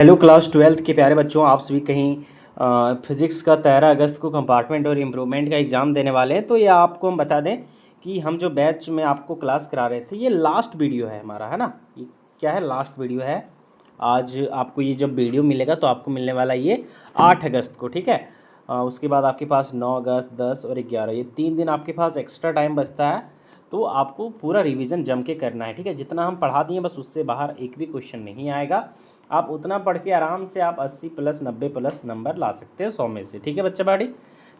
Hello class twelfth के प्यारे बच्चों, आप सभी कहीं फिज़िक्स का 13 अगस्त को कंपार्टमेंट और इम्प्रूवमेंट का एग्ज़ाम देने वाले हैं। तो ये आपको हम बता दें कि हम जो बैच में आपको क्लास करा रहे थे, ये लास्ट वीडियो है हमारा, है ना। ये क्या है, लास्ट वीडियो है। आज आपको ये जब वीडियो मिलेगा तो आपको मिलने वाला ये 8 अगस्त को, ठीक है। उसके बाद आपके पास 9 अगस्त, 10 और 11, ये 3 दिन आपके पास एक्स्ट्रा टाइम बचता है। तो आपको पूरा रिवीजन जम के करना है, ठीक है। जितना हम पढ़ा दिए बस उससे बाहर एक भी क्वेश्चन नहीं आएगा। आप उतना पढ़ के आराम से आप 80 प्लस 90 प्लस नंबर ला सकते हैं 100 में से, ठीक है बच्चा बाड़ी।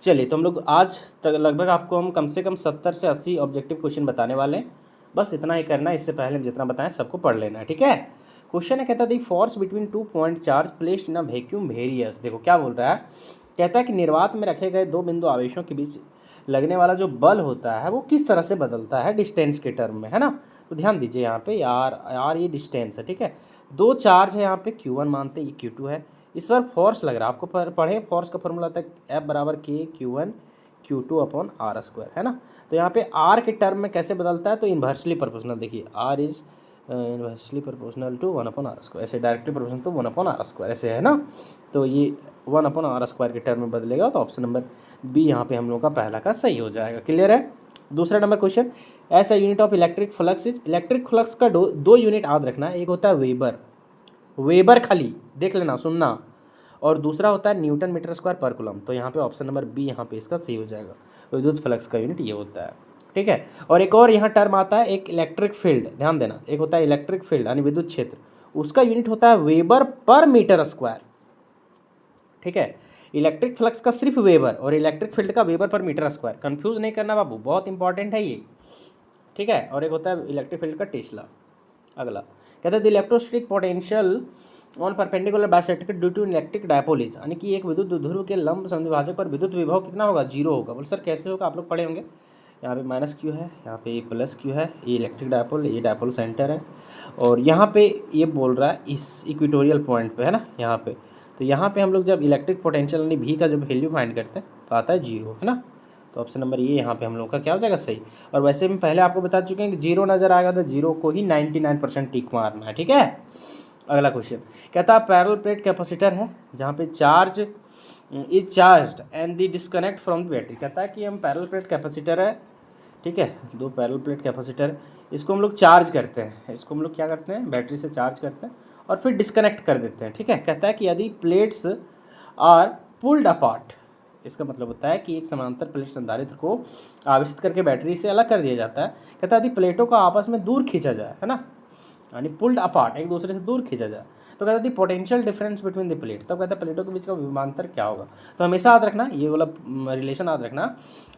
चलिए, तो हम लोग आज तक लगभग आपको हम कम से कम 70 से 80 ऑब्जेक्टिव क्वेश्चन बताने वाले हैं। बस इतना ही करना है, इससे पहले हम जितना बताएं सबको पढ़ लेना है, ठीक है। क्वेश्चन है, कहता है the force between 2 point charge placed in a vacuum various. देखो क्या बोल रहा है, कहता है कि निर्वात में रखे गए दो बिंदु आवेशों के बीच लगने वाला जो बल होता है वो किस तरह से बदलता है डिस्टेंस के टर्म में, है ना। तो ध्यान दीजिए यहाँ पे, यार ये डिस्टेंस है, ठीक है। दो चार्ज है यहाँ पे, Q1 मानते हैं, ये Q2 है। इस पर फोर्स लग रहा है, आपको पढ़े फोर्स का फॉर्मूला था F बराबर K Q1 Q2 upon R square, है ना। तो यहाँ पे R के टर्म में कैसे बदलता है, तो इन्वर्सली प्रोपोर्शनल। देखिए R is inversely proportional to 1/r square, ऐसे directly proportional to 1/r square, ऐसे है ना। तो ये 1/r स्क्वायर के टर्म में बदलेगा। तो ऑप्शन नंबर बी यहाँ पे हम लोग का पहला का सही हो जाएगा। क्लियर है। दूसरा नंबर क्वेश्चन, ऐसा unit of electric flux is, electric flux का दो यूनिट याद रखना है। एक होता है वेबर, वेबर खाली देख लेना सुनना, और दूसरा होता है न्यूटन मीटर स्क्वायर पर कूलम। तो यहाँ पे ऑप्शन नंबर बी यहाँ पे इसका सही हो जाएगा। विद्युत फ्लक्स का यूनिट ये होता है, ठीक है। और एक और यहाँ टर्म आता है, एक इलेक्ट्रिक फील्ड, ध्यान देना। एक होता है इलेक्ट्रिक फील्ड यानी विद्युत क्षेत्र, उसका यूनिट होता है वेबर पर मीटर स्क्वायर, ठीक है। इलेक्ट्रिक फ्लक्स का सिर्फ वेबर और इलेक्ट्रिक फील्ड का weber per metre square, confuse नहीं करना बाबू, बहुत इंपॉर्टेंट है ये, ठीक है। और एक होता है इलेक्ट्रिक फील्ड का टेस्ला। अगला कहते हैं the electrostatic potential on perpendicular bisector due to electric dipole is, यानी कि एक विद्युत ध्रुव के लंब समद्विभाजक पर विद्युत विभव कितना होगा, 0 होगा। बोल सर कैसे होगा, आप लोग पढ़े होंगे। यहाँ पे माइनस क्यू है, यहाँ पे प्लस क्यू है, ये इलेक्ट्रिक डायपोल, ये डायपोल सेंटर है, और यहाँ पे ये बोल रहा है इस इक्वेटोरियल पॉइंट पे, है ना, यहाँ पे। तो यहाँ पे हम लोग जब इलेक्ट्रिक पोटेंशियल यानी भी का जब वैल्यू फाइंड करते हैं तो आता है 0, है ना। तो ऑप्शन नंबर ये यहाँ पे हम लोग का क्या हो जाएगा, सही। और वैसे भी पहले आपको बता चुके हैं कि 0 नज़र आएगा तो 0 को ही 99% टिक मारना है, ठीक है। अगला क्वेश्चन कहता है पैरेलल प्लेट कैपेसिटर है जहाँ पे charge is charged and the disconnect from the battery. कहता है कि हम पैरेलल प्लेट कैपेसिटर है, ठीक है, दो पैरेलल प्लेट कैपेसिटर, इसको हम लोग चार्ज करते हैं, इसको हम लोग क्या करते हैं, बैटरी से चार्ज करते हैं और फिर डिस्कनेक्ट कर देते हैं, ठीक है। कहता है कि यदि प्लेट्स आर पुल्ड अपार्ट, इसका मतलब होता है कि एक समांतर प्लेट संधारित्र को आवेशित करके बैटरी से अलग कर दिया जाता है। कहता है यदि प्लेटों को आपस में दूर खींचा जाए, है ना, यानी पुल्ड अपार्ट, एक दूसरे से दूर खींचा जाए, तो कहता है potential difference between the plate, तब कहता है प्लेटों के बीच का विभवांतर क्या होगा। तो हमेशा याद रखना, ये वाला रिलेशन याद रखना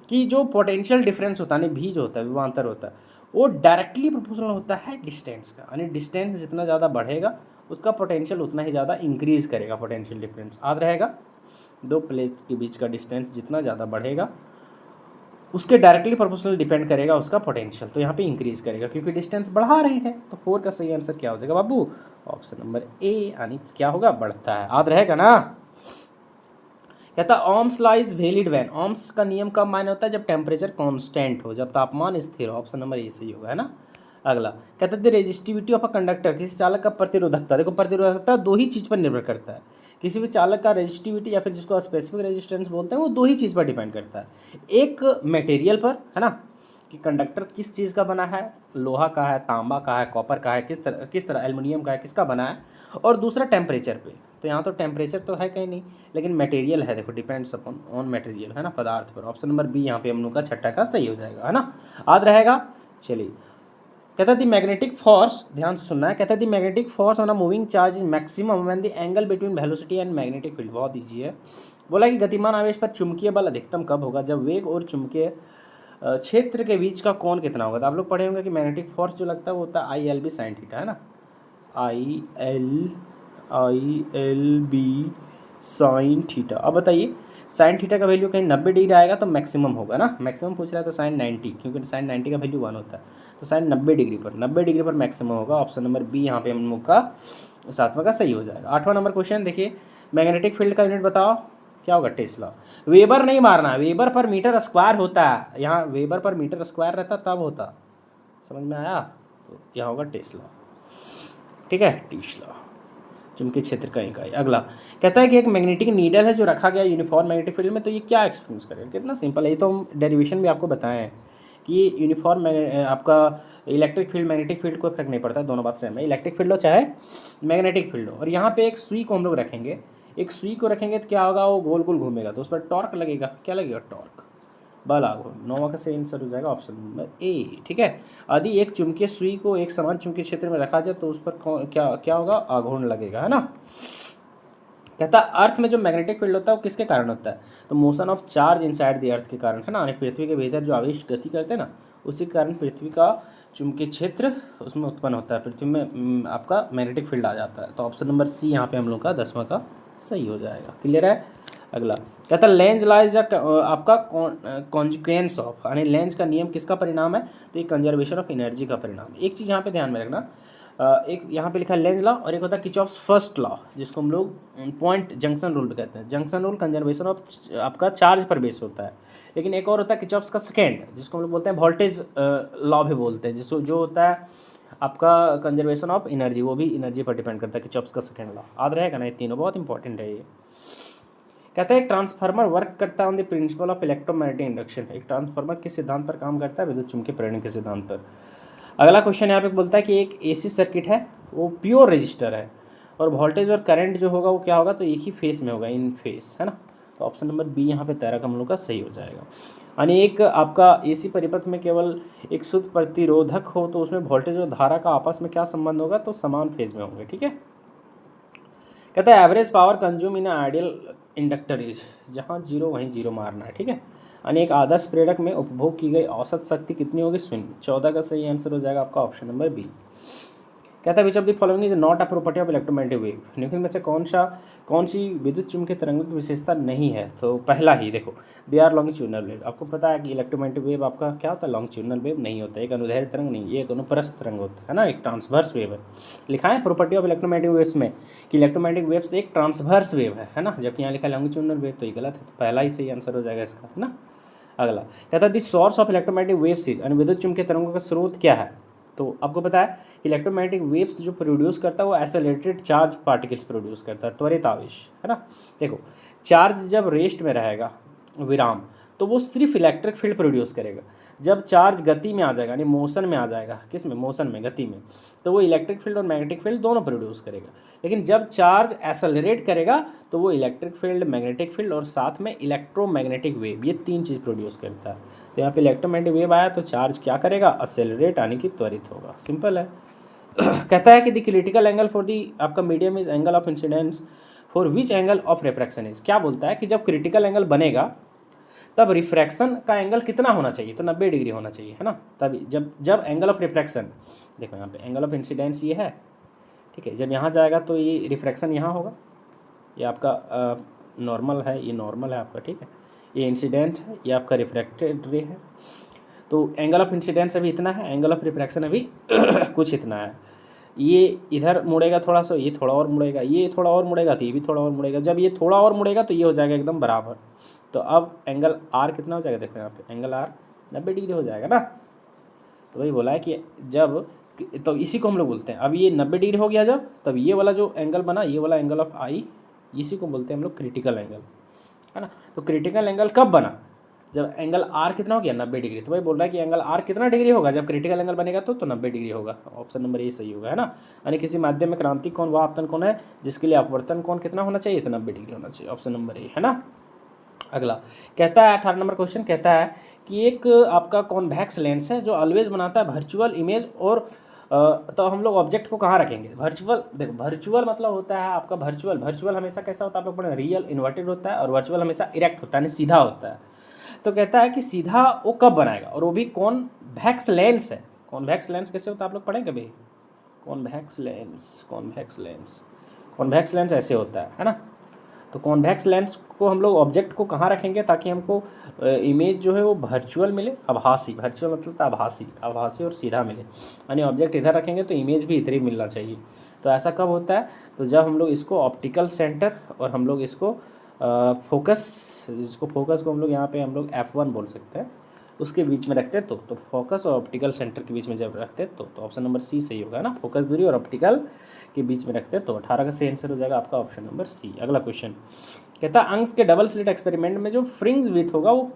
कि जो पोटेंशियल डिफरेंस होता है, भी जो होता है विभवांतर होता है, वो डायरेक्टली प्रोपोर्शनल होता है डिस्टेंस का, यानी डिस्टेंस जितना ज़्यादा बढ़ेगा उसका पोटेंशियल उतना ही ज़्यादा इंक्रीज करेगा। पोटेंशियल डिफरेंस याद रहेगा, दो प्लेट के बीच का डिस्टेंस जितना ज़्यादा बढ़ेगा उसके डायरेक्टली प्रोपोर्शनल डिपेंड करेगा उसका पोटेंशियल, तो यहाँ पे इंक्रीज करेगा क्योंकि डिस्टेंस बढ़ा रहे हैं। तो 4 का सही आंसर क्या हो जाएगा बाबू, ऑप्शन नंबर ए, यानी क्या होगा, बढ़ता है, याद रहेगा ना। कहता है Ohm's law is valid when, Ohm's का नियम कब मान्य होता है, जब टेम्परेचर कांस्टेंट हो, जब तापमान स्थिर हो। ऑप्शन नंबर ए सही होगा, है ना। अगला कहता है the resistivity of a conductor, किसी चालक का प्रतिरोधकता, देखो प्रतिरोधकता दो ही चीज़ पर निर्भर करता है, किसी भी चालक का रेजिस्टिविटी या फिर जिसको स्पेसिफिक रेजिस्टेंस बोलते हैं वो दो ही चीज़ पर डिपेंड करता है। एक मटेरियल पर, है ना, कि कंडक्टर किस चीज़ का बना है, लोहा का है, तांबा का है, कॉपर का है, किस तरह एल्युमिनियम का है, किसका बना है, और दूसरा टेम्परेचर पे। तो यहाँ तो टेम्परेचर तो है कहीं नहीं, लेकिन मटेरियल है, देखो डिपेंड्स अपॉन ऑन मटेरियल, है ना, पदार्थ पर। ऑप्शन नंबर बी यहाँ पे हम लोग का छठा का सही हो जाएगा, है ना, याद रहेगा। चलिए, कहता है दी मैग्नेटिक फोर्स, ध्यान से सुनना है, कहता है the magnetic force on a moving charge is maximum when the angle between velocity and magnetic field, बहुत ईजी है। बोला कि गतिमान आवेश पर चुंबकीय बल अधिकतम कब होगा, जब वेग और चुंबकीय क्षेत्र के बीच का कोण कितना होगा। तो आप लोग पढ़े होंगे कि मैग्नेटिक फोर्स जो लगता है वो होता है ILB साइन थीटा, है ना, ILB साइन थीटा। अब बताइए साइन थीटा का वैल्यू कहीं 90 डिग्री आएगा तो मैक्सिमम होगा ना, मैक्सिमम पूछ रहा है तो साइन 90, क्योंकि साइन 90 का वैल्यू 1 होता है, तो साइन 90 डिग्री पर मैक्सिमम होगा। ऑप्शन नंबर बी यहाँ पे हम लोग का 7वां का सही हो जाएगा। 8वां नंबर क्वेश्चन देखिए, मैग्नेटिक फील्ड का यूनिट बताओ, क्या होगा, टेस्ला। वेबर नहीं मारना, वेबर पर मीटर स्क्वायर होता है, यहाँ वेबर पर मीटर स्क्वायर रहता तब होता, समझ में आया। तो यहाँ होगा टेस्ला, ठीक है, टेस्ला। चुंबकीय क्षेत्र का इकाई। अगला कहता है कि एक मैग्नेटिक नीडल है जो रखा गया यूनिफॉर्म मैग्नेटिक फील्ड में, तो ये क्या एक्सपीरियंस करेगा। कितना सिंपल है, ये तो हम डेरिवेशन भी आपको बताए हैं कि यूनिफॉर्म आपका इलेक्ट्रिक फील्ड मैग्नेटिक फील्ड कोई फर्क नहीं पड़ता, दोनों बात सेम है, इलेक्ट्रिक फील्ड हो चाहे मैग्नेटिक फील्ड हो। और यहाँ पे एक सुई को हम लोग रखेंगे, एक सुई को रखेंगे तो क्या होगा, वो गोल गोल घूमेगा तो उस पर टॉर्क लगेगा। क्या लगेगा, टॉर्क, बल आघूर्ण। 9वां का सही आंसर हो जाएगा ऑप्शन नंबर ए। ठीक है, यदि एक चुंबकीय सुई को एक समान चुंबकीय क्षेत्र में रखा जाए तो उस पर क्या क्या होगा, आघूर्ण लगेगा, है ना। कहता है अर्थ में जो मैग्नेटिक फील्ड होता है वो किसके कारण होता है, तो motion of charge inside the earth के कारण, है ना। यानी पृथ्वी के भीतर जो आवेश गति करते हैं ना, उसी के कारण पृथ्वी का चुंबकीय क्षेत्र उसमें उत्पन्न होता है, पृथ्वी में आपका मैग्नेटिक फील्ड आ जाता है। तो ऑप्शन नंबर सी यहाँ पे हम लोग का 10वां का सही हो जाएगा। क्लियर है। अगला कहता है लेंज लॉ इज आपका कॉन्जिक्वेंस ऑफ, यानी लेंज का नियम किसका परिणाम है, तो ये कंजर्वेशन ऑफ एनर्जी का परिणाम। एक चीज़ यहाँ पे ध्यान में रखना, एक यहाँ पे लिखा है लेंज लॉ और एक होता है किर्चॉफ्स फर्स्ट लॉ, जिसको हम लोग पॉइंट जंक्शन रूल कहते हैं। जंक्शन रूल कंजर्वेशन ऑफ आपका चार्ज पर बेस होता है, लेकिन एक और होता है किर्चॉफ्स का सेकेंड, जिसको हम लोग बोलते हैं वोल्टेज लॉ भी बोलते हैं, जिसको जो होता है आपका कंजर्वेशन ऑफ एनर्जी, वो भी एनर्जी पर डिपेंड करता है, किर्चॉफ्स का सेकेंड लॉ। याद रहेगा ना, ये तीनों बहुत इंपॉर्टेंट है ये। कहता है एक ट्रांसफार्मर वर्क करता है on the principle of electromagnetic induction. एक ट्रांसफार्मर किस सिद्धांत पर काम करता है, विद्युत चुम्बकीय प्रेरण के सिद्धांत पर। अगला क्वेश्चन यहाँ पे बोलता है कि एक एसी सर्किट है, वो प्योर रजिस्टर है और वोल्टेज और करंट जो होगा वो क्या होगा, तो एक ही फेस में होगा, इन फेस, है ना। तो ऑप्शन नंबर बी यहाँ पे 13 का हम लोग का सही हो जाएगा। यानी एक आपका एसी परिपथ में केवल एक शुद्ध प्रतिरोधक हो तो उसमें वोल्टेज और धारा का आपस में क्या संबंध होगा, तो समान फेज में होंगे। ठीक है। कहता है average power consume in ideal inductor is, जहाँ जीरो वहीं जीरो मारना है। ठीक है। यानी एक आदर्श प्रेरक में उपभोग की गई औसत शक्ति कितनी होगी, 0। 14 का सही आंसर हो जाएगा आपका ऑप्शन नंबर बी। कहता है which of the following is not a property of electromagnetic wave, निम्न में से कौन सी विद्युत चुम्बकीय तरंगों की विशेषता नहीं है, तो पहला ही देखो, दे आर लॉन्गिट्यूडनल वेव। आपको पता है कि इलेक्ट्रोमैग्नेटिक वेव आपका क्या होता है, लॉन्गिट्यूडनल वेव नहीं होता है, एक अनुदैर्ध्य तरंग नहीं, ये एक अनुप्रस्थ तरंग होता है ना, एक ट्रांसवर्स वेव है। लिखा है प्रॉपर्टी ऑफ इलेक्ट्रोमैग्नेटिक वेव्स में कि इलेक्ट्रोमैग्नेटिक वेव्स एक ट्रांसवर्स वेव है ना, जबकि यहाँ लिखा है लॉन्गिट्यूडनल वेव, तो ये गलत है, तो पहला ही सही आंसर हो जाएगा इसका, है ना। अगला कहता है the source of electromagnetic waves is, यानी विद्युत चुम्बकीय तरंगों का स्रोत क्या है, तो आपको पता है कि इलेक्ट्रोमैग्नेटिक वेव्स जो प्रोड्यूस करता है वो एक्सेलरेटेड चार्ज पार्टिकल्स प्रोड्यूस करता है, त्वरित आवेश, है ना। देखो चार्ज जब रेस्ट में रहेगा, विराम, तो वो सिर्फ इलेक्ट्रिक फील्ड प्रोड्यूस करेगा। जब चार्ज गति में आ जाएगा, यानी मोशन में आ जाएगा, किस में, मोशन में, गति में, तो वो इलेक्ट्रिक फील्ड और मैग्नेटिक फील्ड दोनों प्रोड्यूस करेगा। लेकिन जब चार्ज एक्सेलरेट करेगा तो वो इलेक्ट्रिक फील्ड, मैग्नेटिक फील्ड और साथ में इलेक्ट्रोमैग्नेटिक वेव, ये तीन चीज़ प्रोड्यूस करता है। तो यहाँ पे इलेक्ट्रोमैग्नेटिक वेव आया तो चार्ज क्या करेगा, एक्सेलरेट, यानी कि त्वरित होगा। सिंपल है। कहता है कि the critical angle for the आपका medium is angle of incidence for which angle of refraction is. क्या बोलता है कि जब क्रिटिकल एंगल बनेगा तब रिफ्रैक्शन का एंगल कितना होना चाहिए, तो 90 डिग्री होना चाहिए, है ना। तभी जब एंगल ऑफ रिफ्रैक्शन, देखो यहाँ पे एंगल ऑफ इंसिडेंस ये है, ठीक है, जब यहाँ जाएगा तो ये रिफ्रैक्शन यहाँ होगा, ये आपका नॉर्मल है, ये नॉर्मल है आपका, ठीक है, ये इंसिडेंट है, ये आपका रिफ्रैक्टेड रे है। तो एंगल ऑफ इंसिडेंस अभी इतना है, एंगल ऑफ रिफ्रैक्शन अभी कुछ इतना है। ये इधर मुड़ेगा थोड़ा सा, ये थोड़ा और मुड़ेगा, ये थोड़ा और मुड़ेगा तो ये भी थोड़ा और मुड़ेगा, जब ये थोड़ा और मुड़ेगा तो ये हो जाएगा एकदम बराबर। तो अब एंगल आर कितना हो जाएगा, देखो यहाँ पे एंगल आर 90 डिग्री हो जाएगा ना। तो वही बोला है कि जब, तो इसी को हम लोग बोलते हैं, अब ये 90 डिग्री हो गया जब, तब ये वाला जो एंगल बना, ये वाला एंगल ऑफ आई, इसी को बोलते हैं हम लोग क्रिटिकल एंगल, है ना। तो क्रिटिकल एंगल कब बना, जब एंगल आर कितना हो गया, 90 डिग्री। तो भाई बोल रहा है कि एंगल आर कितना डिग्री होगा जब क्रिटिकल एंगल बनेगा, तो 90 डिग्री होगा। ऑप्शन नंबर ए सही होगा, है ना। यानी किसी माध्यम में क्रांतिक कोण वह आपतन कोण है जिसके लिए अपवर्तन कोण कितना होना चाहिए, तो 90 डिग्री होना चाहिए। ऑप्शन नंबर ए, है ना। अगला कहता है 18 नंबर क्वेश्चन, कहता है कि एक आपका कॉन्वेक्स लेंस है जो ऑलवेज बनाता है वर्चुअल इमेज, और तो हम लोग ऑब्जेक्ट को कहाँ रखेंगे, वर्चुअल। देखो वर्चुअल मतलब होता है आपका वर्चुअल हमेशा कैसा होता है, आप लोग पढ़े, रियल इन्वर्टेड होता है, और वर्चुअल हमेशा इरेक्ट होता है, यानी सीधा होता है। तो कहता है कि सीधा वो कब बनाएगा, और वो भी कॉन्वेक्स लेंस है। कॉन्वेक्स लेंस कैसे होता है, आप लोग पढ़े कभी, कॉन्वेक्स लेंस ऐसे होता है ना। तो कॉन्वेक्स लेंस को हम लोग ऑब्जेक्ट को कहाँ रखेंगे ताकि हमको इमेज जो है वो वर्चुअल मिले, आभासी, वर्चुअल मतलब आभासी और सीधा मिले, यानी ऑब्जेक्ट इधर रखेंगे तो इमेज भी इधर ही मिलना चाहिए। तो ऐसा कब होता है, तो जब हम लोग इसको ऑप्टिकल सेंटर और हम लोग इसको फोकस, जिसको फोकस को हम लोग यहाँ पे हम लोग F1 बोल सकते हैं, उसके बीच में रखते तो फोकस और ऑप्टिकल सेंटर के बीच में जब रखते तो ऑप्शन नंबर सी सही होगा ना, फोकस दूरी और ऑप्टिकल के बीच में रखते तो 18 का सही आंसर हो जाएगा आपका ऑप्शन नंबर सी। अगला क्वेश्चन कहता है अंश के डबल स्लिट एक्सपेरिमेंट में जो फ्रिंज विड्थ होगा वो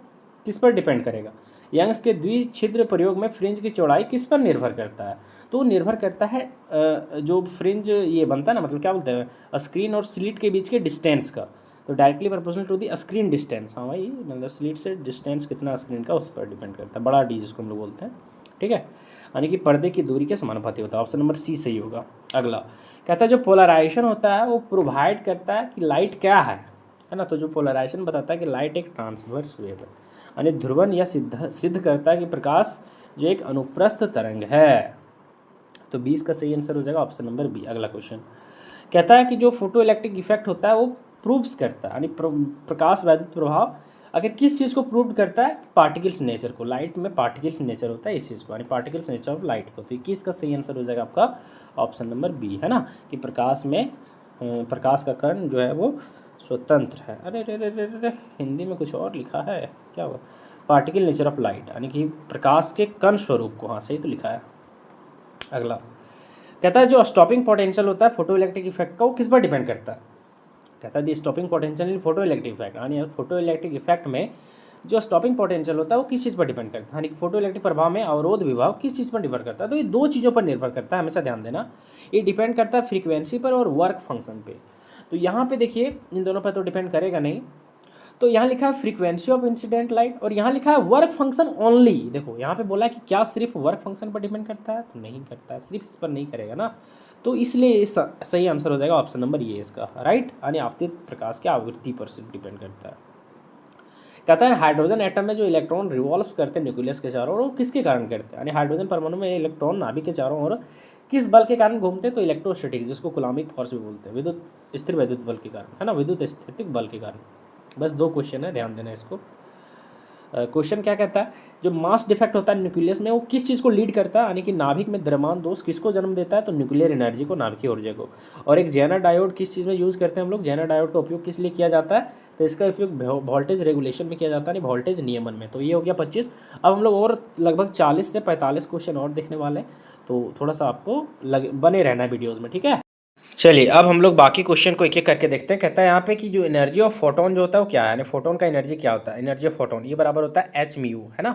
किस पर डिपेंड करेगा। यंग्स के द्विछिद्र प्रयोग में फ्रिंज की चौड़ाई किस पर निर्भर करता है। तो निर्भर करता है जो फ्रिंज ये बनता है ना, मतलब क्या बोलते हैं, स्क्रीन और स्लिट के बीच के डिस्टेंस का। तो directly proportional to the screen distance. हाँ भाई, मतलब स्लिट से डिस्टेंस कितना स्क्रीन का उस पर डिपेंड करता है, बड़ा डी जिसको हम लोग बोलते हैं। ठीक है, यानी कि पर्दे की दूरी के समानुपाती होता है। ऑप्शन नंबर सी सही होगा। अगला कहता है जो पोलराइजेशन होता है वो प्रोवाइड करता है कि लाइट क्या है ना। तो जो पोलराइजेशन बताता है कि लाइट एक ट्रांसवर्स वेव है, यानी ध्रुवन या सिद्ध करता है कि प्रकाश जो एक अनुप्रस्थ तरंग है। तो 20 का सही आंसर हो जाएगा ऑप्शन नंबर बी। अगला क्वेश्चन कहता है कि जो फोटो इलेक्ट्रिक इफेक्ट होता है वो प्रूव्स करता है, यानी प्रकाश वैद्युत प्रभाव अगर किस चीज़ को प्रूव करता है, पार्टिकल्स नेचर को। लाइट में पार्टिकल्स नेचर होता है इस चीज़ को, यानी पार्टिकल्स नेचर ऑफ लाइट को। तो 21 का सही आंसर हो जाएगा आपका ऑप्शन नंबर बी, है ना, कि प्रकाश में प्रकाश का कण जो है वो स्वतंत्र है। अरे रे रे रे रे, हिंदी में कुछ और लिखा है, क्या हुआ, पार्टिकल नेचर ऑफ लाइट, यानी कि प्रकाश के कण स्वरूप को। हाँ सही तो लिखा है। अगला कहता है जो स्टॉपिंग पोटेंशियल होता है फोटो इलेक्ट्रिक इफेक्ट का वो किस पर डिपेंड करता है। कहता है the stopping potential in photoelectric effect, यानी फोटो इलेक्ट्रिक इफेक्ट में जो स्टॉपिंग पोटेंशियल होता है वो किस चीज़ पर डिपेंड करता है, यानी कि फोटो इलेक्ट्रिक प्रभाव में अवरोध विभाग किस चीज़ पर निर्भर करता है। तो ये दो चीज़ों पर निर्भर करता है, हमेशा ध्यान देना। ये डिपेंड करता है फ्रीक्वेंसी पर और वर्क फंक्शन पे। तो यहाँ पे देखिए इन दोनों पर तो डिपेंड करेगा नहीं। तो यहाँ लिखा है फ्रीक्वेंसी ऑफ इंसिडेंट लाइट और यहाँ लिखा है वर्क फंक्शन ओनली। देखो यहाँ पे बोला है कि क्या सिर्फ वर्क फंक्शन पर डिपेंड करता है, तो नहीं करता है, सिर्फ इस पर नहीं करेगा ना। तो इसलिए इस सही आंसर हो जाएगा ऑप्शन नंबर ये इसका, राइट, यानी आपतित प्रकाश की आवृत्ति पर सिर्फ डिपेंड करता है। कहता है हाइड्रोजन एटम में जो इलेक्ट्रॉन रिवॉल्व करते हैं न्यूक्लियस के चारों ओर, वो किसके कारण करते हैं, यानी हाइड्रोजन परमाणु में इलेक्ट्रॉन नाभिक के चारों ओर किस बल के कारण घूमते हैं। तो इलेक्ट्रोस्टैटिक, जिसको कूलॉमिक फोर्स भी बोलते हैं, विद्युत स्थिर वैद्युत बल के कारण, है ना, विद्युत स्थितिक बल के कारण। बस दो क्वेश्चन है, ध्यान देना इसको। क्वेश्चन क्या कहता है जो मास डिफेक्ट होता है न्यूक्लियस में वो किस चीज़ को लीड करता है, यानी कि नाभिक में द्रव्यमान दोष किसको जन्म देता है। तो न्यूक्लियर एनर्जी को, नाभिकीय ऊर्जा को। और एक जेनर डायोड किस चीज़ में यूज़ करते हैं हम लोग, जेनर डायोड का उपयोग किस लिए किया जाता है, तो इसका उपयोग वोल्टेज रेगुलेशन में किया जाता है, वोल्टेज नियमन में। तो ये हो गया 25। अब हम लोग और लगभग 40 से 45 क्वेश्चन और देखने वाले हैं, तो थोड़ा सा आपको बने रहना है वीडियोज़ में, ठीक है। चलिए अब हम लोग बाकी क्वेश्चन को एक एक करके देखते हैं। कहता है यहाँ पे कि जो एनर्जी ऑफ फोटोन जो होता है वो क्या है, यानी फोटोन का एनर्जी क्या होता है, एनर्जी ऑफ फोटोन ये बराबर होता है एच म्यू, है ना।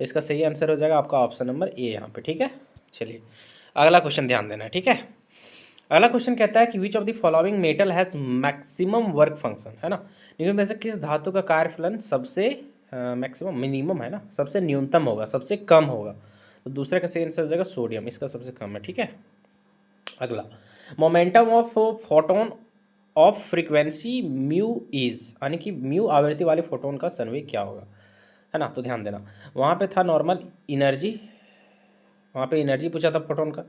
तो इसका सही आंसर हो जाएगा आपका ऑप्शन नंबर ए यहाँ पे, ठीक है। चलिए अगला क्वेश्चन ध्यान देना है, ठीक है। अगला क्वेश्चन कहता है कि विच of the following metal has maximum work function, है ना। निम्न में से किस धातु का कार्यफलन सबसे मैक्सिमम, मिनिमम है ना, सबसे न्यूनतम होगा, सबसे कम होगा। तो दूसरे का सही आंसर हो जाएगा सोडियम, इसका सबसे कम है, ठीक है। अगला momentum of photon of frequency mu is, यानी कि म्यू आवृत्ति वाले फोटोन का संवेग क्या होगा, है ना। तो ध्यान देना वहाँ पे था नॉर्मल एनर्जी, वहाँ पे एनर्जी पूछा था फोटोन का,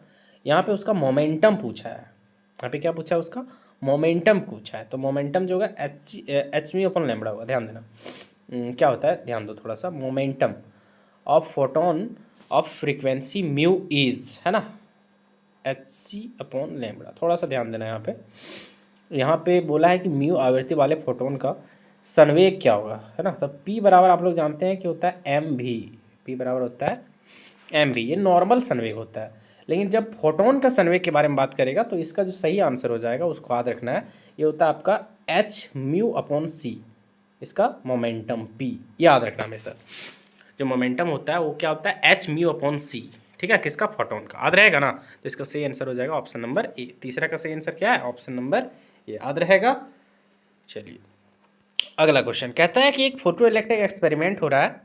यहाँ पे उसका मोमेंटम पूछा है। यहाँ पे क्या पूछा है, उसका मोमेंटम पूछा है। तो मोमेंटम जो होगा एच म्यू अपन लैम्बडा होगा। ध्यान देना क्या होता है, ध्यान दो थोड़ा सा। Momentum of photon of frequency mu is, है ना, एच सी अपॉन लैम्बडा। थोड़ा सा ध्यान देना यहाँ पे बोला है कि म्यू आवृत्ति वाले फोटोन का संवेग क्या होगा, है ना। तो पी बराबर आप लोग जानते हैं कि होता है एम वी, पी बराबर होता है एम वी, ये नॉर्मल संवेग होता है। लेकिन जब फोटोन का संवेग के बारे में बात करेगा तो इसका जो सही आंसर हो जाएगा उसको याद रखना है, ये होता है आपका एच म्यू अपॉन सी, इसका मोमेंटम पी याद रखना हमेशा। जो मोमेंटम होता है वो क्या होता है, एच म्यू अपॉन सी, ठीक है, किसका, फोटोन का, याद रहेगा ना। तो इसका सही आंसर हो जाएगा ऑप्शन नंबर ए। तीसरा का सही आंसर क्या है, ऑप्शन नंबर ए, याद रहेगा। चलिए अगला क्वेश्चन कहता है कि एक फोटो इलेक्ट्रिक एक्सपेरिमेंट हो रहा है,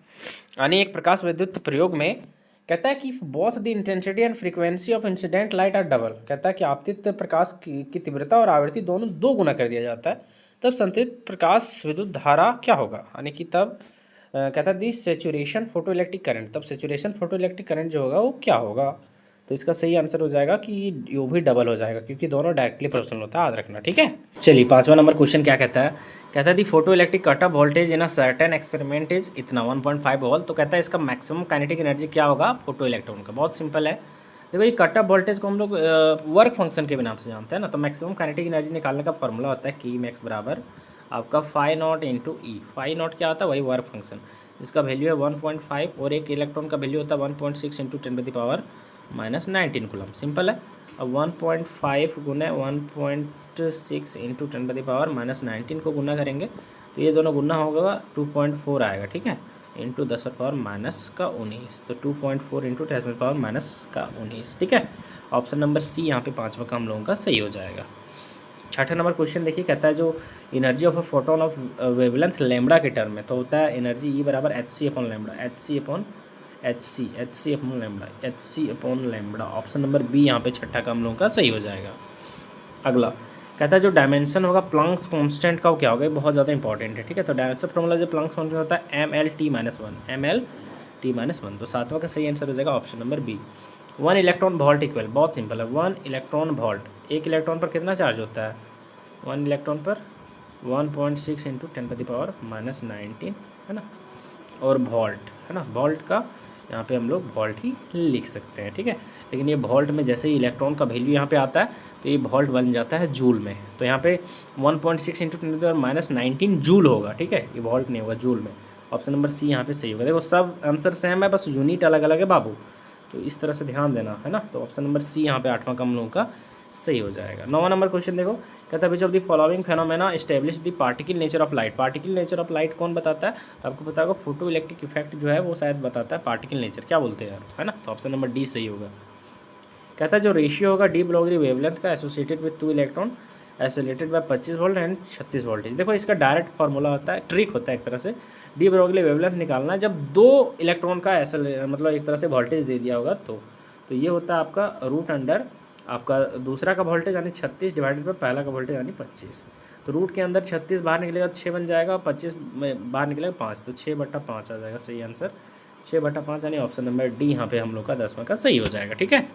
यानी एक प्रकाश विद्युत प्रयोग में। कहता है कि both the intensity and frequency of incident light are double. कहता है कि आपतित प्रकाश की तीव्रता और आवृत्ति दोनों 2 गुना कर दिया जाता है, तब संतरित प्रकाश विद्युत धारा क्या होगा, यानी कि तब कहता है दी सेचुरेशन फोटो इलेक्ट्रिक करंट, तब सेचुरेशन फोटो इलेक्ट्रिक करंट जो होगा वो क्या होगा। तो इसका सही आंसर हो जाएगा कि ये भी डबल हो जाएगा, क्योंकि दोनों डायरेक्टली प्रोपोर्शनल होता है, याद रखना, ठीक है। चलिए 5वां नंबर क्वेश्चन क्या कहता है, कहता है the photoelectric cut off voltage in a certain experiment is इतना 1.5 वोल्ट। तो कहता है इसका मैक्सिमम काइनेटिक एनर्जी क्या होगा फोटो इलेक्ट्रॉन का। बहुत सिंपल है, देखो ये कट ऑफ वोल्टेज को हम लोग वर्क फंक्शन के नाम से जानते हैं ना। तो मैक्सिमम काइनेटिक एनर्जी निकालने का फॉर्मूला होता है की मैक्स बराबर आपका phi naught into E. Phi naught क्या होता है, वही वर्क फंक्शन। जिसका वैल्यू है 1.5 और एक इलेक्ट्रॉन का वैल्यू होता है 1.6 इंटू 10⁻⁻⁹ कूलम। सिंपल है। अब 1.5 गुना 1.6 इंटू 10⁻⁻⁹ को गुना करेंगे तो ये दोनों गुना होगा 2.4 आएगा, ठीक है, इंटू 10⁻⁻19। तो 2.4 इंटू 10⁻⁻19, ठीक है। ऑप्शन नंबर सी यहाँ पे 5वां का हम लोगों का सही हो जाएगा। 6ठा नंबर क्वेश्चन देखिए, कहता है जो energy of a photon of wavelength lambda के टर्म में, तो होता है एनर्जी ई बराबर H C upon lambda, H C upon lambda. Option number B यहाँ पे 6ठा का हम लोगों का सही हो जाएगा। अगला कहता है जो डायमेंशन होगा प्लैंक्स कांस्टेंट का, वो क्या होगा, ये बहुत ज़्यादा इंपॉर्टेंट है, ठीक है। तो डायमेंशन फॉर्मूला जो प्लैंक्स कांस्टेंट होता है ml/t-1, तो 7वां का सही आंसर हो जाएगा option number B. 1 electron volt equal, बहुत सिंपल है, 1 इलेक्ट्रॉन वोल्ट, एक इलेक्ट्रॉन पर कितना चार्ज होता है, 1 इलेक्ट्रॉन पर 1.6 इंटू 10⁻⁻19, है ना, और वोल्ट, है ना, वोल्ट का यहाँ पे हम लोग वोल्ट ही लिख सकते हैं, ठीक है। लेकिन ये वोल्ट में जैसे ही इलेक्ट्रॉन का वैल्यू यहाँ पे आता है तो ये वोल्ट बन जाता है जूल में, तो यहाँ पे 1.6 इंटू 10⁻⁻19 जूल होगा, ठीक है, ये वोल्ट नहीं होगा, जूल में। ऑप्शन नंबर सी यहाँ पे सही होगा। देखो सब आंसर सेम है, बस यूनिट अलग अलग है बाबू, तो इस तरह से ध्यान देना, है ना। तो ऑप्शन नंबर सी यहाँ पे 8वां का हम लोगों का सही हो जाएगा। 9वां नंबर क्वेश्चन देखो, कहता है which of the following phenomena establish the particle nature of light. Particle nature of light कौन बताता है, तो आपको पता होगा फोटो इलेक्ट्रिक इफेक्ट जो है वो शायद बताता है पार्टिकल नेचर, क्या बोलते हैं यार, है ना। तो ऑप्शन नंबर डी सही होगा। कहता है जो रेशियो होगा डी ब्लॉगरी वेवलेंथ का associated with 2 electron isolated by 25 volt and 36 voltage. देखो इसका डायरेक्ट फार्मूला होता है, ट्रिक होता है एक तरह से, डी ब्लॉगरी वेवलेंथ निकालना है जब 2 इलेक्ट्रॉन का मतलब एक तरह से वोल्टेज दे दिया होगा तो ये होता है आपका रूट अंडर आपका दूसरा का वोल्टेज यानी 36 डिवाइडेड बाय पहला का वोल्टेज यानी 25। तो रूट के अंदर 36 बाहर निकलेगा 6 बन जाएगा, 25 में बाहर निकलेगा 5, तो 6/5 आ जाएगा सही आंसर, 6/5 यानी ऑप्शन नंबर डी यहाँ पे हम लोग का 10वां का सही हो जाएगा, ठीक है।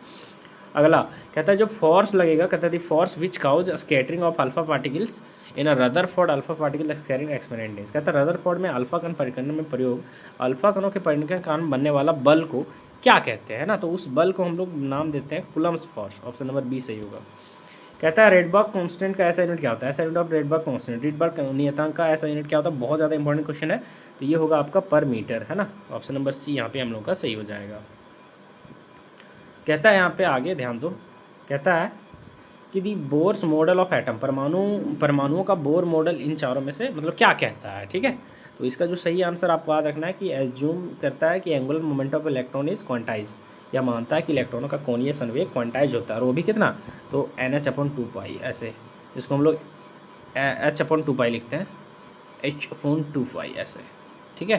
अगला कहता है जो फोर्स लगेगा, कहता है the force which cause scattering of alpha particles in a Rutherford alpha particle scattering experiment is. कहता है रदरफोर्ड में अल्फा कण परिकरण में प्रयोग अल्फा कणों के परिकरण के कारण बनने वाला बल को क्या कहते हैं ना, तो उस बल को हम लोग नाम देते हैं Coulomb's force. Option number B सही होगा। कहता है रेडबर्ग कांस्टेंट का ऐसा यूनिट क्या होता है, ऐसा unit of Rydberg constant, Rydberg नियतांक का ऐसा यूनिट क्या होता है, बहुत ज़्यादा इंपॉर्टेंट क्वेश्चन है, तो ये होगा आपका पर मीटर, है ना। ऑप्शन नंबर सी यहाँ पे हम लोग का सही हो जाएगा। कहता है यहाँ पे आगे ध्यान दो, कहता है कि दी बोर्स मॉडल ऑफ एटम, परमाणुओं का बोर मॉडल इन चारों में से मतलब क्या कहता है, ठीक है। तो इसका जो सही आंसर आपको याद रखना है कि एज्यूम करता है कि angular moment of electron is quantize, या मानता है कि इलेक्ट्रॉनों का कोणीय संवेग क्वांटाइज होता है, और वो भी कितना, तो NH/2π ऐसे, जिसको हम लोग H/2π लिखते हैं, H/2π ऐसे, ठीक है।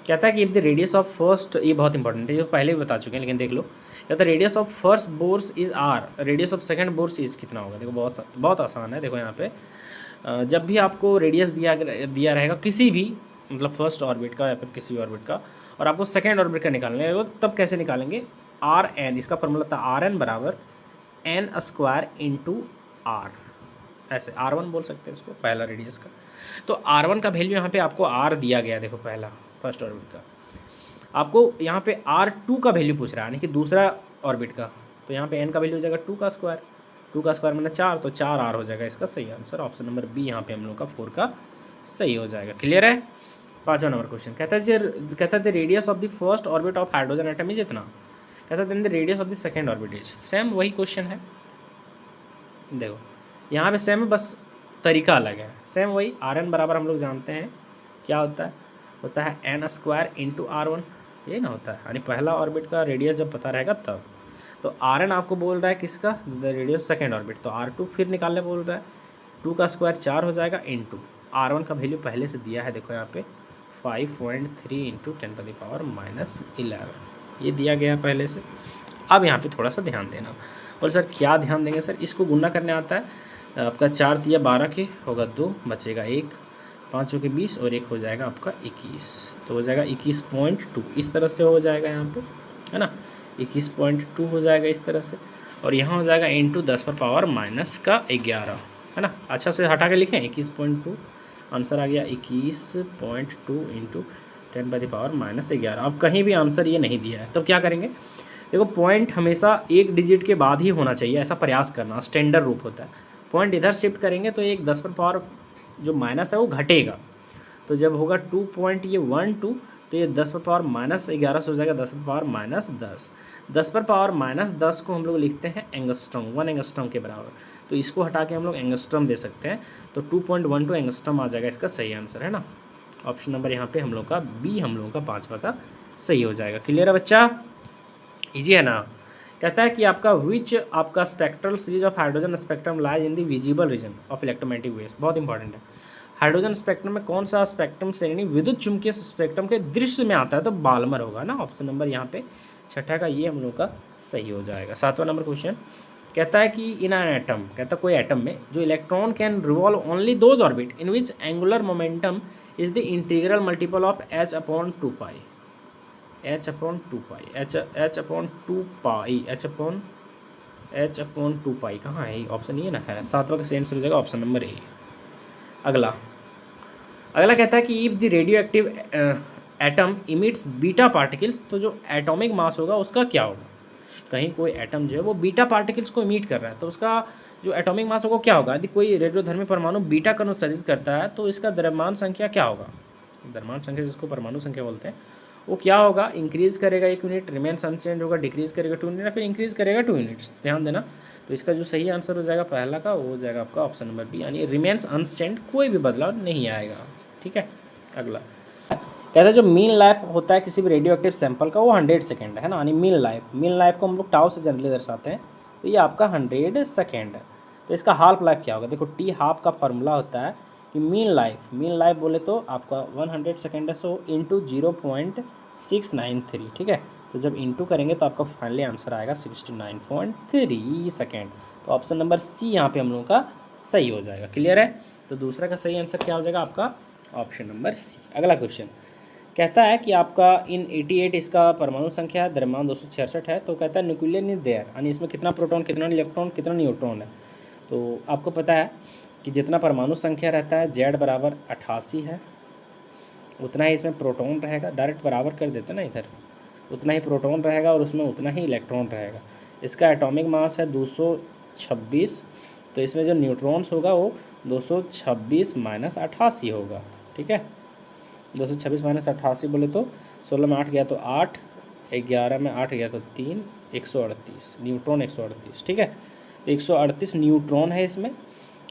कहता है कि if the radius of first, ये बहुत इंपॉर्टेंट है, ये पहले भी बता चुके हैं लेकिन देख लो, कहता है radius of first Bohr's is R, radius of second Bohr's is कितना होगा। देखो बहुत आसान है, देखो यहाँ पे जब भी आपको रेडियस दिया रहेगा किसी भी मतलब फर्स्ट ऑर्बिट का या फिर किसी ऑर्बिट का, और आपको सेकंड ऑर्बिट का निकालना है, तब कैसे निकालेंगे, RN, इसका फॉर्मूला था RN बराबर n² इंटू R, ऐसे R1 बोल सकते हैं इसको, पहला रेडियस का। तो R1 का वैल्यू यहाँ पे आपको R दिया गया, देखो पहला फर्स्ट ऑर्बिट का, आपको यहाँ पे R2 का वैल्यू पूछ रहा है, यानी कि दूसरा ऑर्बिट का, तो यहाँ पे n का वैल्यू हो जाएगा 2 का स्क्वायर, 2 का स्क्वायर मतलब 4, तो 4R हो जाएगा इसका सही आंसर। ऑप्शन नंबर बी यहाँ पे हम लोग का 4 का सही हो जाएगा। क्लियर है। 5वां नंबर क्वेश्चन कहता है radius of the first orbit of hydrogen atom is इतना, कहता है the radius of the second orbit is, same वही क्वेश्चन है, देखो यहाँ पे सेम, बस तरीका अलग है, सेम वही। RN बराबर हम लोग जानते हैं क्या होता है n² इंटू R1, ये ना होता है, यानी पहला ऑर्बिट का रेडियस जब पता रहेगा तब। तो RN आपको बोल रहा है किसका, द रेडियस सेकेंड ऑर्बिट, तो R2 फिर निकालने बोल रहा है, 2 का स्क्वायर 4 हो जाएगा इंटू R1 का वैल्यू पहले से दिया है, देखो यहाँ पे 5.3 इंटू 10⁻⁻11, ये दिया गया पहले से। अब यहाँ पे थोड़ा सा ध्यान देना, और सर क्या ध्यान देंगे सर, इसको गुना करने आता है आपका, 4 दिया 12 के होगा 2, बचेगा 1, 5 के 20 और 1 हो जाएगा आपका 21, तो हो जाएगा 21.2, इस तरह से हो जाएगा यहाँ पे, है ना, 21.2 हो जाएगा इस तरह से, और यहाँ हो जाएगा इंटू 10⁻⁻11, है ना। अच्छा से हटा के लिखें 21.2, आंसर आ गया 21.2 इंटू 10⁻⁻11। अब कहीं भी आंसर ये नहीं दिया है, तब क्या करेंगे, देखो पॉइंट हमेशा एक डिजिट के बाद ही होना चाहिए, ऐसा प्रयास करना, स्टैंडर्ड रूप होता है। पॉइंट इधर शिफ्ट करेंगे तो एक 10 पर पावर जो माइनस है वो घटेगा, तो जब होगा 2.12 तो ये 10 पर पावर माइनस 11 से हो जाएगा 10 पर पावर माइनस 10। 10 पर पावर माइनस 10 को हम लोग लिखते हैं एंगस्ट्रॉम, 1 एंगस्ट्रॉम के बराबर। तो इसको हटा के हम लोग एंगस्ट्रॉम दे सकते हैं, तो 2.12 एंगस्ट्रॉम आ जाएगा इसका सही आंसर, है ना। ऑप्शन नंबर यहाँ पे हम लोग का बी, हम लोगों का 5वां का सही हो जाएगा। क्लियर है बच्चा, इजी है ना। कहता है कि आपका विच आपका spectral series of hydrogen spectrum lies in the visible region of electromagnetic waves, बहुत इंपॉर्टेंट है। हाइड्रोजन स्पेक्ट्रम में कौन सा स्पेक्ट्रम श्रेणी विद्युत चुंबकीय स्पेक्ट्रम के दृश्य में आता है, तो बाल्मर होगा ना। ऑप्शन नंबर यहाँ पे 6 का ये हम लोग का सही हो जाएगा। 7वां नंबर क्वेश्चन कहता है कि इन एन एटम, कहता है कोई एटम में जो electron can revolve only those orbit in which angular momentum is the integral multiple of h/2π, h/2π, h/2π कहाँ है, ऑप्शन ये ना है। 7वां का सही आंसर हो जाएगा ऑप्शन नंबर ए। अगला कहता है कि if the radio active atom emits beta particles, तो जो एटॉमिक मास होगा उसका क्या होगा। कहीं कोई एटम जो है वो बीटा पार्टिकल्स को इमिट कर रहा है, तो उसका जो एटॉमिक मास होगा क्या होगा। यदि कोई रेडियोधर्मी परमाणु बीटा कण उत्सर्जित करता है तो इसका द्रव्यमान संख्या क्या होगा। द्रव्यमान संख्या जिसको परमाणु संख्या बोलते हैं, वो क्या होगा, इंक्रीज करेगा 1 यूनिट, रिमेन्स अनचेंज होगा, डिक्रीज करेगा 2 यूनिट, या फिर इंक्रीज करेगा 2 यूनिट्स। ध्यान देना। तो इसका जो सही आंसर हो जाएगा पहला का, वो हो जाएगा आपका ऑप्शन नंबर बी, यानी रिमेन्स अनचेंज, कोई भी बदलाव नहीं आएगा। ठीक है। अगला कहता है जो मीन लाइफ होता है किसी भी रेडियो एक्टिव सैंपल का, वो 100 सेकेंड है ना, यानी मीन लाइफ को हम लोग टाउ से जनरली दर्शाते हैं, तो ये आपका 100 सेकेंड है। तो इसका हाफ लाइफ क्या होगा, देखो टी हाफ का फॉर्मूला होता है कि मीन लाइफ बोले तो आपका 100 सेकेंड है, सो इंटू 0.693, ठीक है। तो जब इंटू करेंगे तो आपका फाइनली आंसर आएगा 69.3 सेकेंड। तो ऑप्शन नंबर सी यहाँ पे हम लोगों का सही हो जाएगा। क्लियर है। तो दूसरा का सही आंसर क्या हो जाएगा आपका ऑप्शन नंबर सी। अगला क्वेश्चन कहता है कि आपका इन 88 इसका परमाणु संख्या है, द्रव्यमान 266 है। तो कहता है न्यूक्लियर इन देयर, यानी इसमें कितना प्रोटॉन, कितना इलेक्ट्रॉन, कितना न्यूट्रॉन है। तो आपको पता है कि जितना परमाणु संख्या रहता है Z बराबर 88 है, उतना ही इसमें प्रोटॉन रहेगा। डायरेक्ट बराबर कर देते ना इधर, उतना ही प्रोटॉन रहेगा और उसमें उतना ही इलेक्ट्रॉन रहेगा। इसका एटॉमिक मास है 226, तो इसमें जो न्यूट्रॉन्स होगा वो 226 माइनस 88 होगा। ठीक है। 226 माइनस 88 बोले तो 16 में 8 गया तो 8, 11 में 8 गया तो 3, 138 न्यूट्रॉन, 138। ठीक है। तो 138 न्यूट्रॉन है इसमें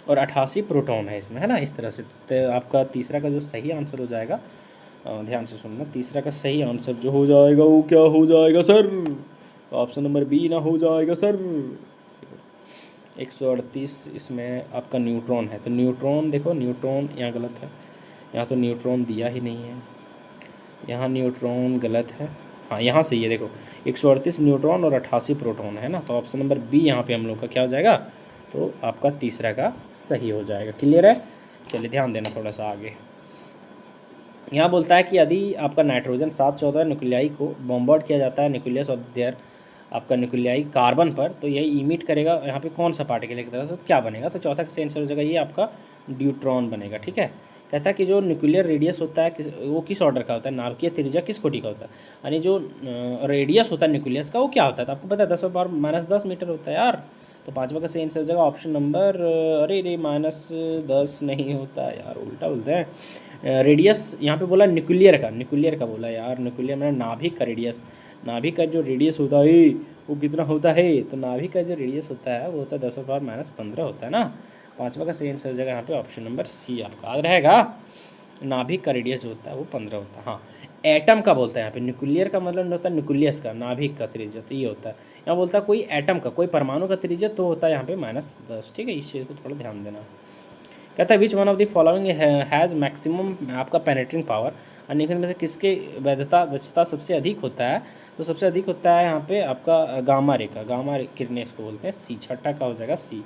और 88 प्रोटॉन है इसमें, है ना। इस तरह से तो आपका तीसरा का जो सही आंसर हो जाएगा, ध्यान से सुनना, तीसरा का सही आंसर जो हो जाएगा वो क्या हो जाएगा सर, तो ऑप्शन नंबर बी ना हो जाएगा सर। 138 इसमें आपका न्यूट्रॉन है, तो न्यूट्रॉन देखो, न्यूट्रॉन यहाँ गलत है, यहाँ तो न्यूट्रॉन दिया ही नहीं है, यहाँ न्यूट्रॉन गलत है, हाँ यहाँ सही है। देखो 138 न्यूट्रॉन और 88 प्रोटॉन है ना, तो ऑप्शन नंबर बी यहाँ पे हम लोग का क्या हो जाएगा, तो आपका तीसरा का सही हो जाएगा। क्लियर है। चलिए ध्यान देना थोड़ा सा आगे। यहाँ बोलता है कि यदि आपका नाइट्रोजन 714 न्यूक्लियाई को बॉम्बार्ड किया जाता है न्यूक्लियस ऑफ देयर, आपका न्यूक्लियाई कार्बन पर, तो यही इमिट करेगा यहाँ पे कौन सा पार्टिकल एक तरह से, क्या बनेगा, तो चौथा का आंसर हो जाएगा ये आपका ड्यूट्रॉन बनेगा। ठीक है। कहता है कि जो न्यूक्लियर रेडियस होता है वो किस ऑर्डर का होता है, नाभिकीय त्रिज्या किस कोटि का होता है, यानी जो रेडियस होता है न्यूक्लियस का वो क्या होता है, तो आपको पता है 10⁻⁻10 मीटर होता है यार। तो 5वां का सही आंसर हो जाएगा ऑप्शन नंबर, अरे -10 नहीं होता यार, उल्टा बोलते हैं। रेडियस यहाँ पे बोला न्यूक्लियर का बोला यार, न्यूक्लियर में नाभिक का रेडियस, नाभिक का जो रेडियस होता है वो कितना होता है, तो नाभिक का जो रेडियस होता है वो होता है 10⁻−15 होता है ना। 5वां का सही आंसर हो जाएगा यहाँ पे ऑप्शन नंबर सी आपका याद रहेगा। नाभिक का रेडियस जो होता है वो 15 होता है। हाँ, एटम का बोलता है यहाँ पे, न्यूक्लियर का मतलब होता है न्यूक्लियस का, नाभिक का त्रिज्या, तो ये होता है। यहाँ बोलता है कोई एटम का, कोई परमाणु का त्रिज्या, तो होता है यहाँ पे -10। ठीक है, इस चीज़ को थोड़ा ध्यान देना। कहता है which one of the following has maximum आपका पेनेट्रिंग पावर, निम्नलिखित में से किसके वैधता दक्षता सबसे अधिक होता है, तो सबसे अधिक होता है यहाँ पे आपका गामा किरणें इसको बोलते हैं, सी। 6ठा का हो जाएगा सी।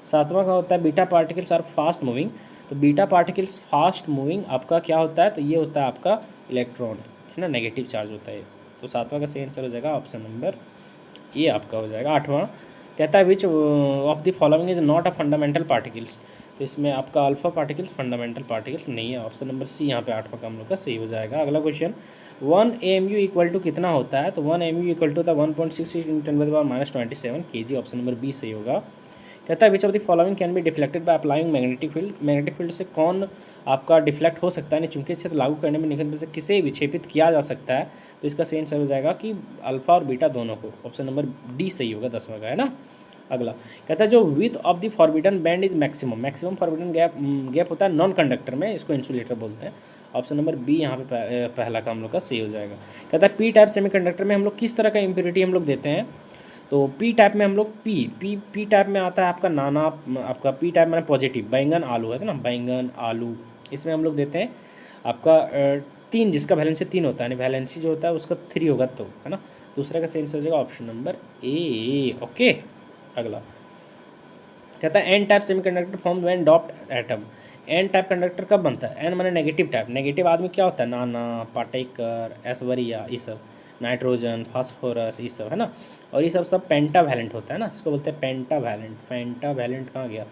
7वां का होता है beta particles are fast moving, तो बीटा पार्टिकल्स फास्ट मूविंग आपका क्या होता है, तो ये होता है आपका इलेक्ट्रॉन, है ना, नेगेटिव चार्ज होता है। तो 7वां का सही आंसर हो जाएगा ऑप्शन नंबर ये आपका हो जाएगा। 8वां कहता है which of the following is not a fundamental particles, तो इसमें आपका अल्फा पार्टिकल्स फंडामेंटल पार्टिकल्स नहीं है। ऑप्शन नंबर सी यहाँ पे 8वां का हम लोग का सही हो जाएगा। अगला क्वेश्चन 1 AMU इक्वल टू कितना होता है, तो 1 AMU equal to the 1.66 × 10⁻⁻27 kg, option number B सही होगा। कहता है which of the following can be deflected by applying magnetic field. Magnetic field से कौन आपका डिफ्लेक्ट हो सकता है, यानी चुंबकीय क्षेत्र लागू करने में निकलने से किसे विक्षेपित किया जा सकता है। तो इसका सही आंसर हो जाएगा कि अल्फा और बीटा दोनों को। ऑप्शन नंबर डी सही होगा 10वां का, है ना। अगला कहता है जो width of the forbidden band is maximum. Maximum forbidden gap होता है नॉन कंडक्टर में, इसको इंसुलेटर बोलते हैं। ऑप्शन नंबर बी यहाँ पे पहला का हम लोग का सही हो जाएगा। कहता है पी टाइप सेमीकंडक्टर में हम लोग किस तरह का इम्प्योरिटी हम लोग देते हैं। तो पी टाइप में हम लोग पी टाइप में आता है आपका नाना, आपका पी टाइप में पॉजिटिव, बैंगन आलू है ना, बैंगन आलू, इसमें हम लोग देते हैं आपका 3, जिसका वैलेंसी 3 होता है, यानी वैलेंसी जो होता है उसका 3 होगा, तो है ना। दूसरा का सही आंसर हो जाएगा ऑप्शन नंबर ए। ओके। अगला कहता है N type semiconductor form when doped atom. N type conductor कब बनता है। एन माने नेगेटिव टाइप। नेगेटिव आदमी क्या होता है, नाना, पाटेकर, ऐश्वर्या, ये सब, नाइट्रोजन, फास्फोरस, ये सब, है ना। और ये सब पेंटावैलेंट होता है ना, इसको बोलते हैं पेंटावैलेंट। पेंटावैलेंट कहाँ गया,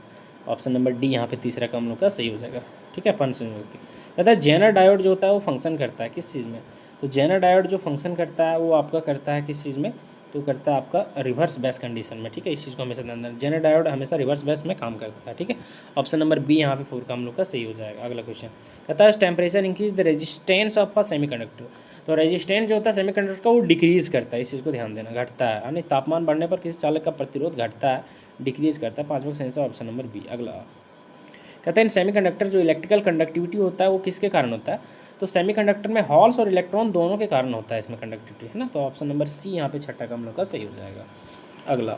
ऑप्शन नंबर डी यहाँ पे तीसरा का हम लोग का सही हो जाएगा। ठीक है, पंचसंयुक्ति। कहता है जेनर डायोड जो होता है वो फंक्शन करता है किस चीज़ में। तो जेनर डायोड जो फंक्शन करता है वो आपका करता है किस चीज़ में, तो करता है आपका रिवर्स बैस कंडीशन में। ठीक है, इस चीज़ को हमेशा ध्यान देना, जेनर डायोड हमेशा रिवर्स बैस में काम करता है। ठीक है, ऑप्शन नंबर बी यहाँ पे 4 का हम लोग का सही हो जाएगा। अगला क्वेश्चन कहता है temperature increase the resistance of a semiconductor. तो रेजिस्टेंस जो होता है सेमीकंडक्टर का वो डिक्रीज करता है, इस चीज़ को ध्यान देना, घटता है, यानी तापमान बढ़ने पर किसी चालक का प्रतिरोध घटता है, डिक्रीज करता है। 5वां सही आंसर ऑप्शन नंबर बी। अगला कहते हैं सेमीकंडक्टर जो इलेक्ट्रिकल कंडक्टिविटी होता है वो किसके कारण होता है। तो सेमीकंडक्टर में हॉल्स और इलेक्ट्रॉन दोनों के कारण होता है इसमें कंडक्टिविटी, है ना। तो ऑप्शन नंबर सी यहाँ पे छठा का हम लोग का सही हो जाएगा। अगला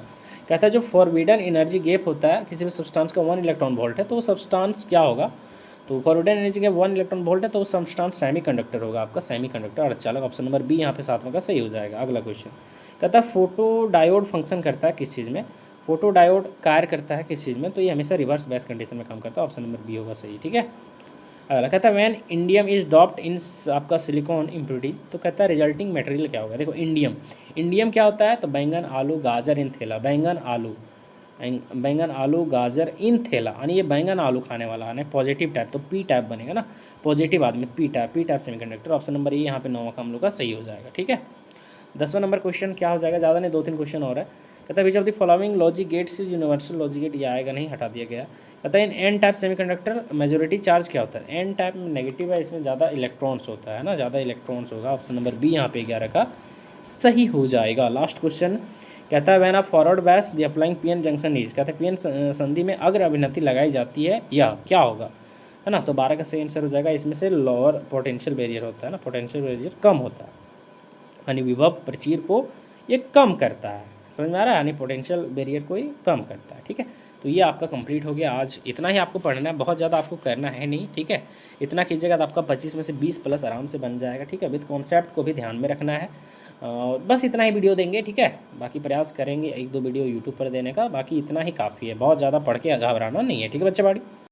कहता है जो फॉरबिडन एनर्जी गैप होता है किसी भी सब्सटेंस का 1 इलेक्ट्रॉन वोल्ट है, तो वो सब्सटेंस क्या होगा। तो forbidden energy gap 1 electron volt है, तो वो सब्सटेंस सेमीकंडक्टर होगा, आपका सेमीकंडक्टर अर्धचालक। ऑप्शन नंबर बी यहाँ पे 7वां का सही हो जाएगा। अगला क्वेश्चन कहता है फोटो डायोड फंक्शन करता है किस चीज़ में। फोटो डायोड कार्य करता है किस चीज़ में, तो ये हमेशा रिवर्स बैस कंडीशन में काम करता है। ऑप्शन नंबर बी होगा सही। ठीक है, अगला कहता है व्हेन इंडियम इज डॉप्ड इन आपका सिलिकॉन इम्प्योरिटीज, तो कहता है रिजल्टिंग मटेरियल क्या होगा। देखो इंडियम क्या होता है, तो बैंगन आलू गाजर इन थैला, बैंगन आलू गाजर इन थैला, यानी ये बैंगन आलू खाने वाला है पॉजिटिव टाइप, तो पी टाइप बनेगा ना, पॉजिटिव आदमी P type semiconductor. Option number ये यहाँ पे 9वां का हम लोग का सही हो जाएगा। ठीक है, 10वां नंबर क्वेश्चन क्या हो जाएगा, ज़्यादा नहीं 2-3 क्वेश्चन और है। कहता है which of the following logic gates is universal logic gate, ये आएगा नहीं, हटा दिया गया। कहता है in N type semiconductor majority charge क्या होता है। एन टाइप में नेगेटिव है, इसमें ज़्यादा इलेक्ट्रॉन्स होता है ना, ज़्यादा इलेक्ट्रॉन्स होगा। ऑप्शन नंबर बी यहाँ पे 11 का सही हो जाएगा। लास्ट क्वेश्चन कहता है वैन आप forward bias the applying P N junction is, कहते हैं पी एन संधि में अग्र अभिनति लगाई जाती है यह क्या होगा, है ना। तो 12 का सही आंसर हो जाएगा। इसमें से लोअर पोटेंशियल बैरियर होता है ना, पोटेंशियल बैरियर कम होता है, यानी विभव प्रचीर को ये कम करता है, समझ में आ रहा है, यानी पोटेंशियल बैरियर को ये कम करता है। ठीक है, तो ये आपका कंप्लीट हो गया। आज इतना ही आपको पढ़ना है, बहुत ज़्यादा आपको करना है नहीं। ठीक है, इतना कीजिएगा तो आपका 25 में से 20 प्लस आराम से बन जाएगा। ठीक है, विद कॉन्सेप्ट को भी ध्यान में रखना है। बस इतना ही वीडियो देंगे। ठीक है, बाकी प्रयास करेंगे 1-2 वीडियो यूट्यूब पर देने का, बाकी इतना ही काफ़ी है, बहुत ज़्यादा पढ़ के घबराना नहीं है। ठीक है बच्चे बाड़ी।